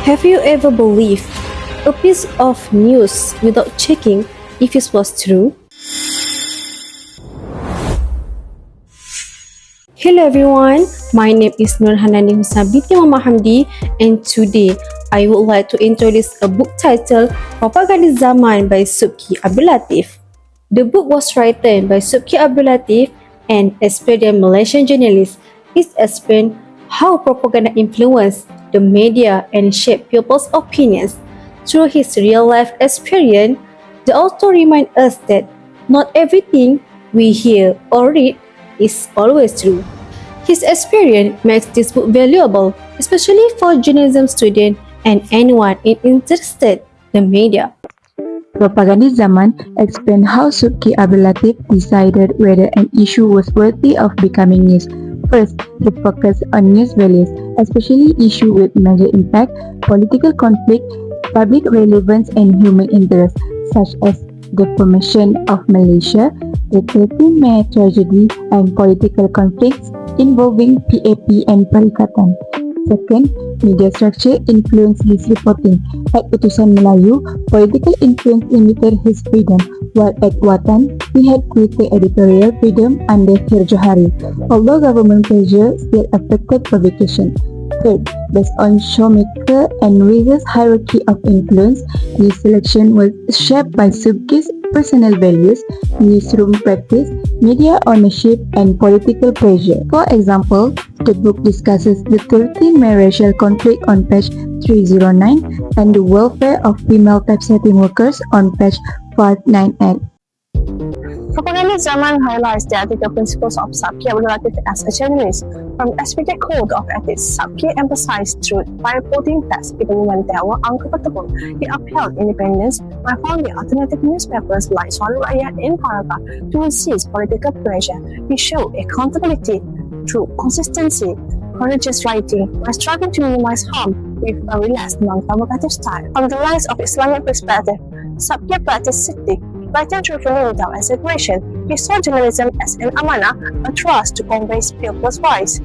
Have you ever believed a piece of news without checking if it was true? Hello everyone, my name is Nurhanani Husna binti Mama Hamdi, and today I would like to introduce a book titled Propagandis ZAMAN by Subki Abdul Latif. The book was written by Subki Abdul Latif, an experienced Malaysian journalist. It explains how propaganda influenced the media and shaped people's opinions. Through his real-life experience, the author reminds us that not everything we hear or read is always true. His experience makes this book valuable, especially for journalism students and anyone interested in the media. Propagandis ZAMAN explained how Subki Abdul Latif decided whether an issue was worthy of becoming news. First, he focused on news values, especially issues with major impact, political conflict, public relevance, and human interest, such as the formation of Malaysia, the 13 May tragedy, and political conflicts involving PAP and Perikatan. Second, media structure influenced his reporting. At Utusan Melayu, political influence limited his freedom, while at Watan, he had greater editorial freedom under Hir Johari, although government pressure still affected publication. Third, based on showmaker and reader's hierarchy of influence, news selection was shaped by Subki's personal values, newsroom practice, media ownership, and political pressure. For example, the book discusses the 13 May racial conflict on page 309 and the welfare of female typesetting workers on page 598. Propagandis ZAMAN highlights the ethical principles of Subki Abdul Latif as a journalist. From the expected code of ethics, Subki emphasized truth by reporting facts even when they were uncomfortable. He upheld independence by founding alternative newspapers like Suara Rakyat in Malacca to resist political pressure. He showed accountability through consistency, courageous writing, while striving to minimize harm with a relaxed, non-provocative style. From the lens of Islamic perspective, Subki practiced siddiq, writing truthfully without exaggeration. He saw journalism as an amanah, a trust to convey people's voice.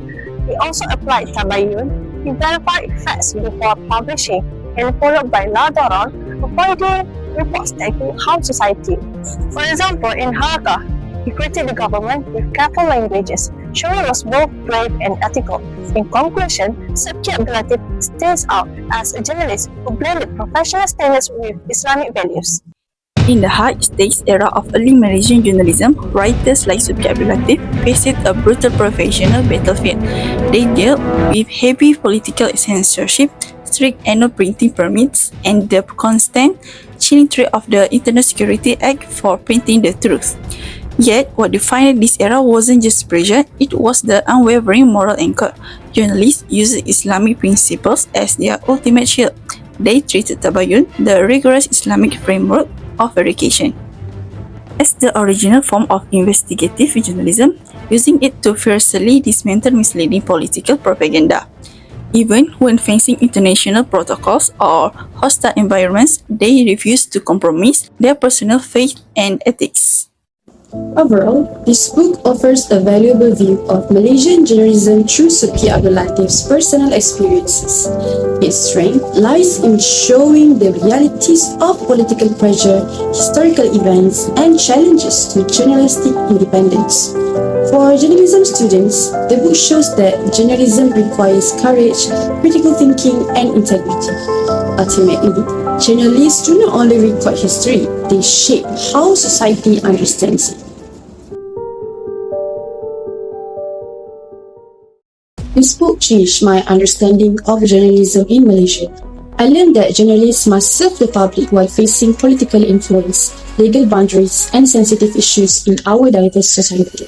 He also applied tabayun. He verified facts before publishing, and followed by ladaron, avoiding reports that could harm society. For example, in Haraka, he critiqued the government with careful languages, showing he was both brave and ethical. In conclusion, Subki Abdul Latif stands out as a journalist who blended professional standards with Islamic values. In the high-stakes era of early Malaysian journalism, writers like Subki Abdul Latif faced a brutal professional battlefield. They dealt with heavy political censorship, strict annual printing permits, and the constant chilling threat of the Internal Security Act for printing the truth. Yet, what defined this era wasn't just pressure, it was the unwavering moral anchor. Journalists used Islamic principles as their ultimate shield. They treated tabayun, the rigorous Islamic framework of verification, as the original form of investigative journalism, using it to fiercely dismantle misleading political propaganda. Even when facing international protocols or hostile environments, they refused to compromise their personal faith and ethics. Overall, this book offers a valuable view of Malaysian journalism through Subki Abdul Latif's personal experiences. Its strength lies in showing the realities of political pressure, historical events, and challenges to journalistic independence. For journalism students, the book shows that journalism requires courage, critical thinking, and integrity. Ultimately, journalists do not only record history, they shape how society understands it. This book changed my understanding of journalism in Malaysia. I learned that journalists must serve the public while facing political influence, legal boundaries, and sensitive issues in our diverse society.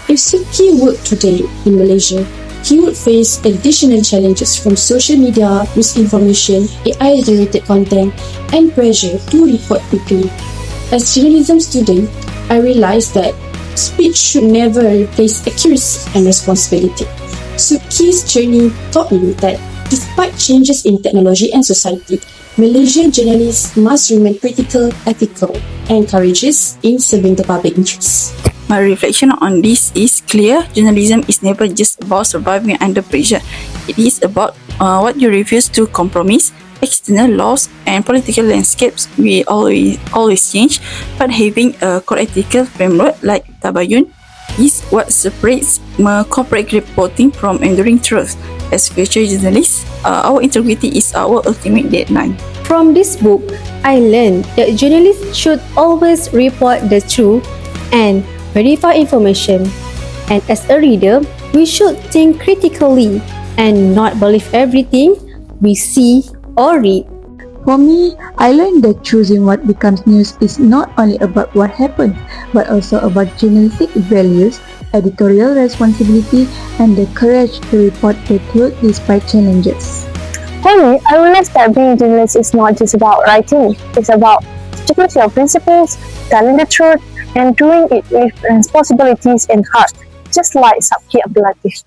If Subki worked today in Malaysia, he would face additional challenges from social media, misinformation, AI-generated content, and pressure to report quickly. As a journalism student, I realized that speed should never replace accuracy and responsibility. Subki's journey taught me that despite changes in technology and society, Malaysian journalists must remain critical, ethical, and courageous in serving the public interest. My reflection on this is clear. Journalism is never just about surviving under pressure. It is about what you refuse to compromise. External laws and political landscapes will always change, but having a core ethical framework like tabayun is what separates corporate reporting from enduring truth. As future journalists, our integrity is our ultimate deadline. From this book, I learned that journalists should always report the truth and verify information. And as a reader, we should think critically and not believe everything we see or read. For me, I learned that choosing what becomes news is not only about what happens, but also about journalistic values, editorial responsibility, and the courage to report the truth despite challenges. For me, I realized that being a journalist is not just about writing. It's about sticking to your principles, telling the truth, and doing it with responsibilities and heart, just like Sabki Abdul Latif.